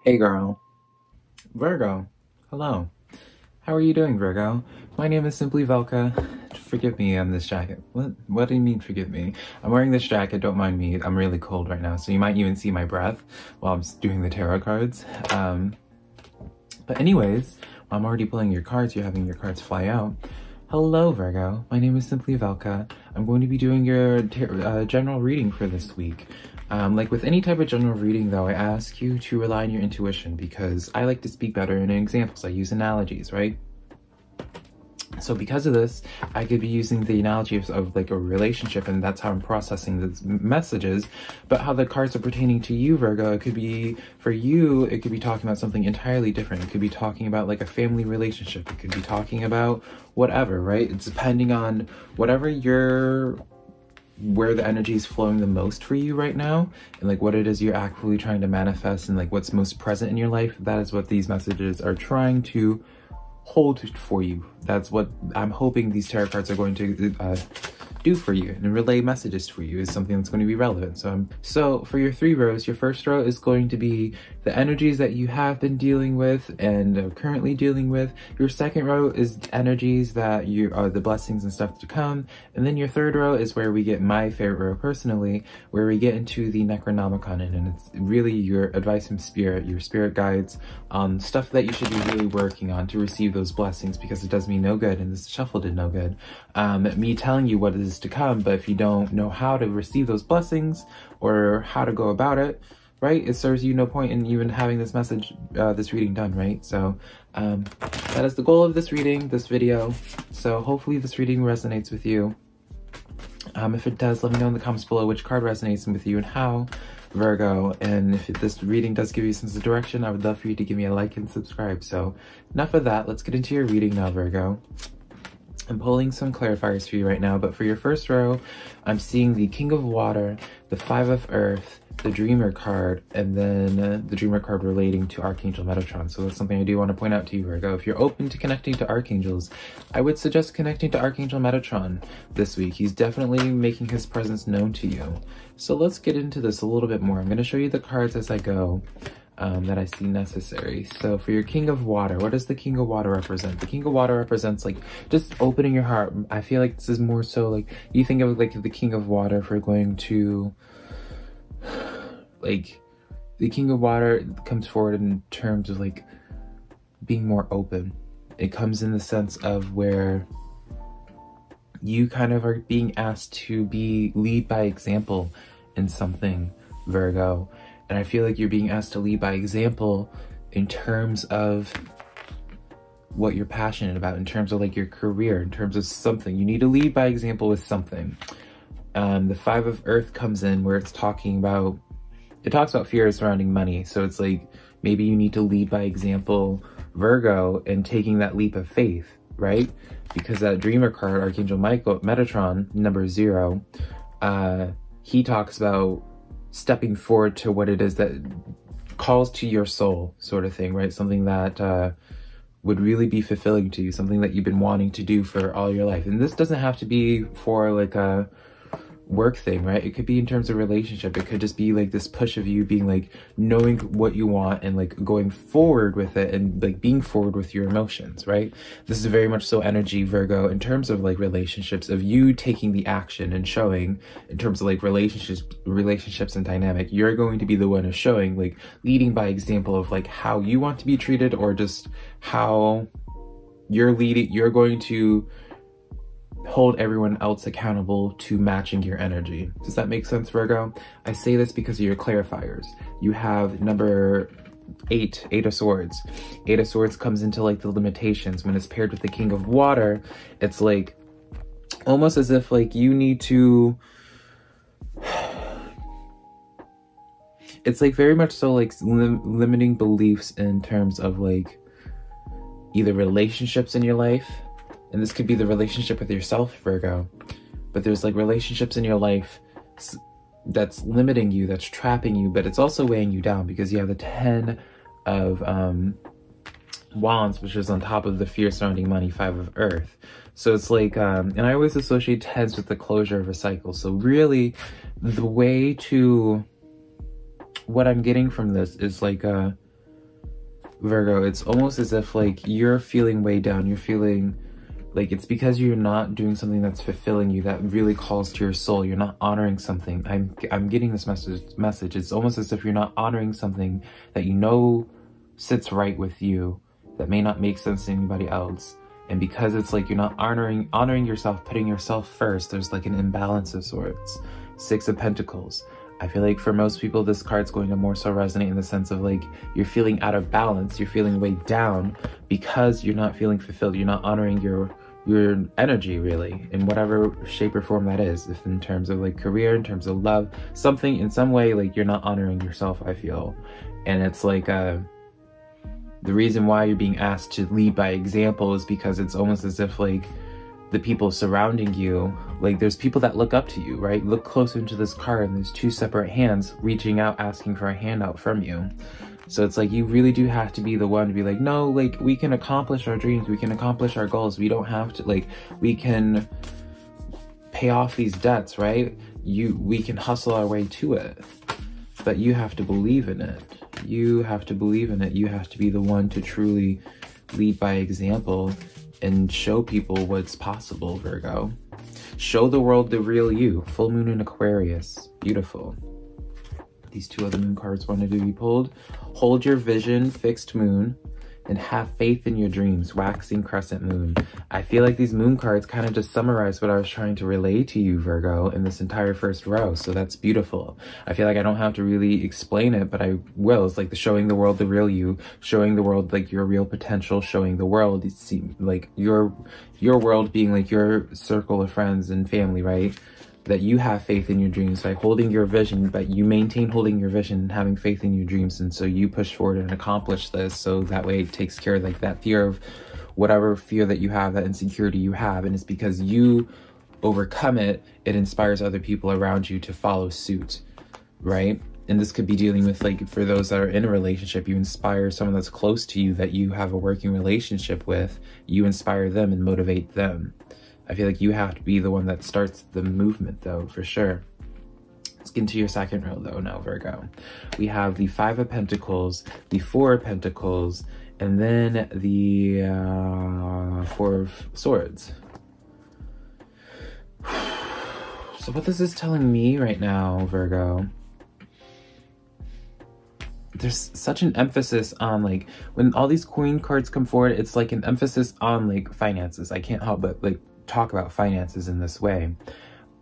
Hey girl. Virgo. Hello. How are you doing, Virgo? My name is simply Velka. Forgive me on this jacket. What do you mean forgive me? I'm wearing this jacket, don't mind me. I'm really cold right now, so you might even see my breath while I'm doing the tarot cards. But anyways, I'm already pulling your cards. You're having your cards fly out. Hello, Virgo. My name is simply Velka. I'm going to be doing your general reading for this week. Like with any type of general reading though, I ask you to rely on your intuition because I like to speak better in examples. I use analogies, right? So because of this, I could be using the analogy of like a relationship, and that's how I'm processing the messages. But how the cards are pertaining to you, Virgo, it could be, for you, it could be talking about something entirely different. It could be talking about like a family relationship. It could be talking about whatever, right? It's depending on whatever where the energy is flowing the most for you right now, and like what it is you're actively trying to manifest, and like what's most present in your life. That is what these messages are trying to hold for you. That's what I'm hoping these tarot cards are going to do for you and relay messages for you, is something that's going to be relevant. So for your 3 rows, your first row is going to be the energies that you have been dealing with and are currently dealing with. Your second row is energies that you are the blessings and stuff to come. And then your third row is where we get my favorite row personally, where we get into the Necronomicon, and it's really your advice from spirit, your spirit guides, stuff that you should be really working on to receive those blessings, because it does me no good, and this shuffle did no good. Me telling you what is to come, but if you don't know how to receive those blessings or how to go about it, right, it serves you no point in even having this message, this reading done, right? So that is the goal of this reading, this video. So hopefully this reading resonates with you. If it does, let me know in the comments below which card resonates with you and how, Virgo. And if this reading does give you a sense of direction, I would love for you to give me a like and subscribe. So enough of that, let's get into your reading now, Virgo. I'm pulling some clarifiers for you right now, but for your first row, I'm seeing the King of Water, the 5 of Earth, the Dreamer card, and then the Dreamer card relating to Archangel Metatron. So that's something I do want to point out to you, Virgo. If you're open to connecting to archangels, I would suggest connecting to Archangel Metatron this week. He's definitely making his presence known to you. So let's get into this a little bit more. I'm going to show you the cards as I go. That I see necessary. So for your King of Water, what does the King of Water represent? The King of Water represents like just opening your heart. I feel like this is more so like, you think of like the King of Water, if we're going to like, the King of Water comes forward in terms of like being more open. It comes in the sense of where you kind of are being asked to lead by example in something, Virgo. And I feel like you're being asked to lead by example in terms of what you're passionate about, in terms of like your career, in terms of something. You need to lead by example with something. The 5 of Earth comes in where it talks about fear surrounding money. So it's like, maybe you need to lead by example, Virgo, and taking that leap of faith, right? Because that Dreamer card, Archangel Metatron, number 0, he talks about stepping forward to what it is that calls to your soul, sort of thing, right? Something that would really be fulfilling to you, something that you've been wanting to do for all your life. And this doesn't have to be for like a work thing, right? It could be in terms of relationship. It could just be like this push of you being like knowing what you want and like going forward with it and like being forward with your emotions, right? This is very much so energy, Virgo, in terms of like relationships, of you taking the action and showing in terms of like relationships and dynamic. You're going to be the one who's showing, like leading by example of like how you want to be treated, or just how you're going to hold everyone else accountable to matching your energy. Does that make sense, Virgo? I say this because of your clarifiers. You have number 8 of Swords. 8 of Swords comes into like the limitations. When it's paired with the King of Water, it's like almost as if like you need to, it's like very much so like limiting beliefs in terms of like either relationships in your life. And this could be the relationship with yourself, Virgo. But there's like relationships in your life that's limiting you, that's trapping you, but it's also weighing you down because you have the 10 of Wands, which is on top of the fear surrounding money, 5 of Earth. So it's like, and I always associate 10s with the closure of a cycle. So really, the way to, what I'm getting from this is like, Virgo, it's almost as if like you're feeling way down. You're feeling like it's because you're not doing something that's fulfilling you, that really calls to your soul. You're not honoring something. I'm getting this message. It's almost as if you're not honoring something that you know sits right with you, that may not make sense to anybody else. And because it's like you're not honoring yourself, putting yourself first, there's like an imbalance of sorts. 6 of Pentacles. I feel like for most people, this card's going to more so resonate in the sense of like, you're feeling out of balance, you're feeling weighed down because you're not feeling fulfilled. You're not honoring your energy really, in whatever shape or form that is. If in terms of like career, in terms of love, something in some way, like you're not honoring yourself, I feel. And it's like, the reason why you're being asked to lead by example is because it's almost as if like the people surrounding you, like there's people that look up to you, right? Look closer into this card and there's 2 separate hands reaching out, asking for a handout from you. So it's like you really do have to be the one to be like, no, like we can accomplish our dreams, we can accomplish our goals. We don't have to, like, we can pay off these debts, right? We can hustle our way to it, but you have to believe in it. You have to believe in it. You have to be the one to truly lead by example and show people what's possible, Virgo. Show the world the real you. Full moon in Aquarius. Beautiful. These 2 other moon cards wanted to be pulled. Hold your vision, fixed moon, and have faith in your dreams, waxing crescent moon. I feel like these moon cards kind of just summarize what I was trying to relay to you, Virgo, in this entire first row. So that's beautiful. I feel like I don't have to really explain it, but I will. It's like showing the world the real you, showing the world like your real potential, showing the world, it seems like your world being like your circle of friends and family, right? That you have faith in your dreams by holding your vision, but you maintain holding your vision and having faith in your dreams. And so you push forward and accomplish this. So that way it takes care of like that fear of whatever fear that you have, that insecurity you have. And it's because you overcome it, it inspires other people around you to follow suit, right? And this could be dealing with like, for those that are in a relationship, you inspire someone that's close to you that you have a working relationship with, you inspire them and motivate them. I feel like you have to be the one that starts the movement though, for sure. Let's get into your second row though now, Virgo. We have the 5 of Pentacles, the 4 of Pentacles, and then the 4 of Swords. So what this is telling me right now, Virgo, there's such an emphasis on like, when all these Queen cards come forward, it's like an emphasis on like finances. I can't help but like talk about finances in this way.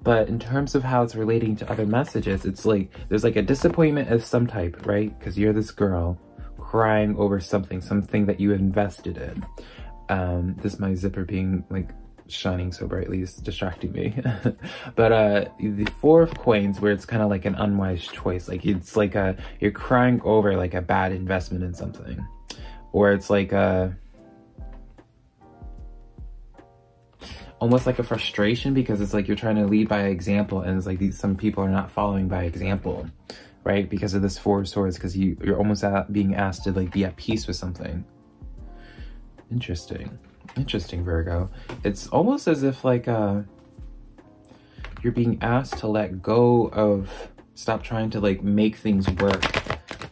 But in terms of how it's relating to other messages, it's like there's like a disappointment of some type, right? Because you're this girl crying over something that you invested in. This my zipper being like shining so brightly is distracting me. But the 4 of Coins, where it's kind of like an unwise choice, like it's like you're crying over like a bad investment in something, or it's like almost like a frustration, because it's like you're trying to lead by example, and it's like some people are not following by example, right? Because of this 4 of Swords, because you're almost being asked to like be at peace with something. Interesting, Virgo. It's almost as if like you're being asked to let go of, stop trying to like make things work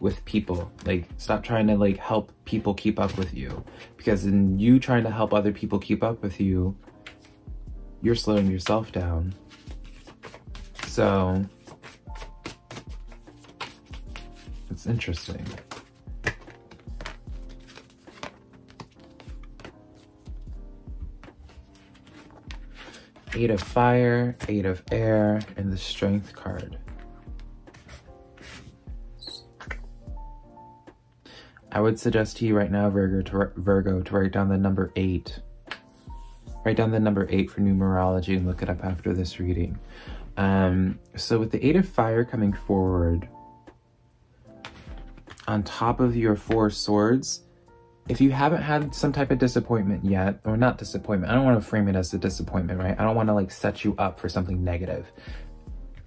with people, like stop trying to like help people keep up with you, because in you trying to help other people keep up with you, you're slowing yourself down. So it's interesting. Eight of Fire, 8 of Air, and the Strength card. I would suggest to you right now, Virgo, to write down the number 8. Write down the number 8 for numerology and look it up after this reading. So with the 8 of Fire coming forward, on top of your 4 swords, if you haven't had some type of disappointment yet, or not disappointment, I don't want to frame it as a disappointment, right? I don't want to like set you up for something negative.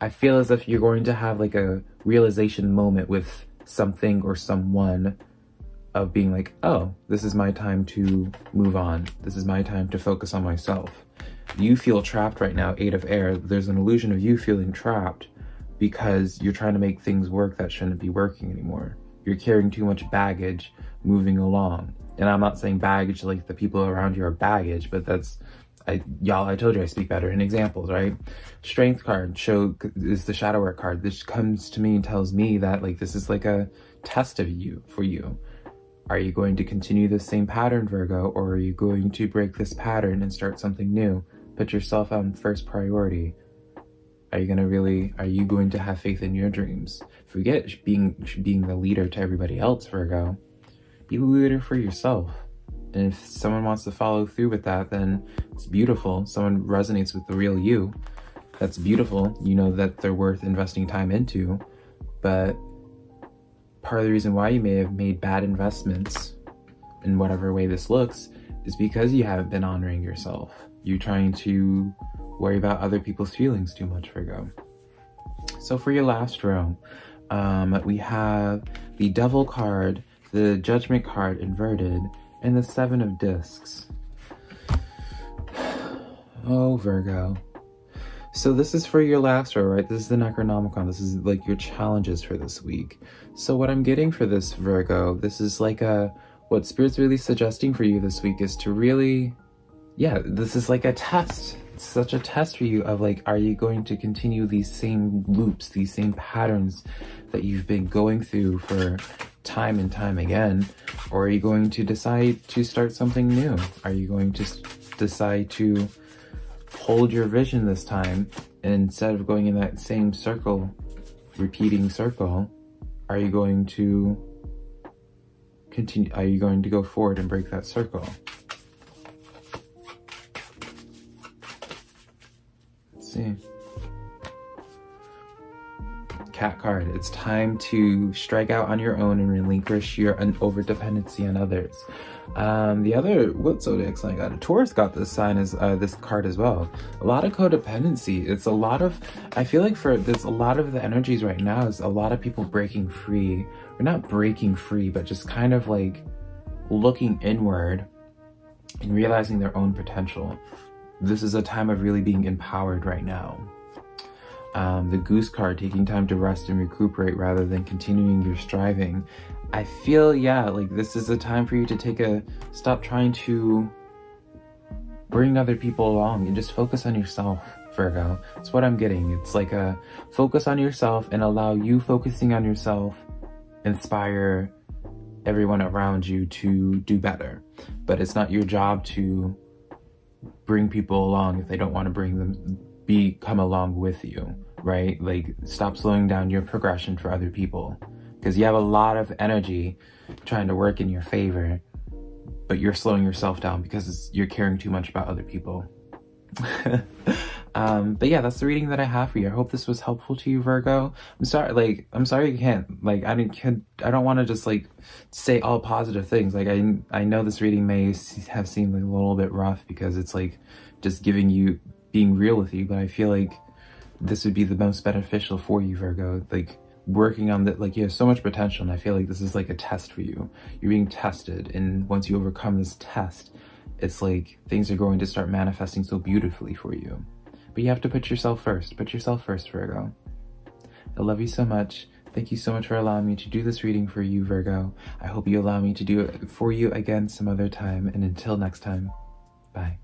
I feel as if you're going to have like a realization moment with something or someone of being like, oh, this is my time to move on. This is my time to focus on myself. You feel trapped right now, 8 of Air. There's an illusion of you feeling trapped because you're trying to make things work that shouldn't be working anymore. you're carrying too much baggage moving along. And I'm not saying baggage like the people around you are baggage, but that's, I told you I speak better in examples, right? Strength card is the shadow work card. This comes to me and tells me that like this is like a test of you, for you. Are you going to continue the same pattern, Virgo, or are you going to break this pattern and start something new? Put yourself on first priority. Are you going to have faith in your dreams? Forget being the leader to everybody else, Virgo. Be the leader for yourself. And if someone wants to follow through with that, then it's beautiful. Someone resonates with the real you. That's beautiful. You know that they're worth investing time into. But part of the reason why you may have made bad investments, in whatever way this looks, is because you haven't been honoring yourself. You're trying to worry about other people's feelings too much, Virgo. So for your last row, we have the Devil card, the Judgment card inverted, and the Seven of Discs. Oh, Virgo. So this is for your last row, right? This is the Necronomicon. This is like your challenges for this week. So what I'm getting for this, Virgo, this is like what Spirit's really suggesting for you this week is to really, this is like a test. It's such a test for you of like, are you going to continue these same loops, these same patterns that you've been going through for time and time again? Or are you going to decide to start something new? Are you going to decide to hold your vision this time, and instead of going in that same circle, repeating circle, are you going to continue? Are you going to go forward and break that circle? Let's see. Cat card. It's time to strike out on your own and relinquish your over-dependency on others. What zodiac sign got it? Taurus got this sign as this card as well. A lot of codependency. It's a lot of, I feel like there's a lot of the energies right now is a lot of people breaking free. Or not breaking free, but just kind of like looking inward and realizing their own potential. This is a time of really being empowered right now. The Goose card, taking time to rest and recuperate rather than continuing your striving. I feel, like this is a time for you to stop trying to bring other people along and just focus on yourself, Virgo. That's what I'm getting. It's like a focus on yourself and allow you focusing on yourself inspire everyone around you to do better. But it's not your job to bring people along if they don't want to come along with you, right? Like, stop slowing down your progression for other people, because you have a lot of energy trying to work in your favor, but you're slowing yourself down because you're caring too much about other people. But yeah, that's the reading that I have for you. I hope this was helpful to you, Virgo. I'm sorry you can't, like, I don't want to just like say all positive things. Like, I know this reading may have seemed like a little bit rough because it's like just being real with you, but I feel like this would be the most beneficial for you, Virgo. Like, working on that, like, you have so much potential, and I feel like this is like a test for you. You're being tested, and once you overcome this test, it's like things are going to start manifesting so beautifully for you. But you have to put yourself first. Put yourself first, Virgo. I love you so much. Thank you so much for allowing me to do this reading for you, Virgo. I hope you allow me to do it for you again some other time, and until next time, bye.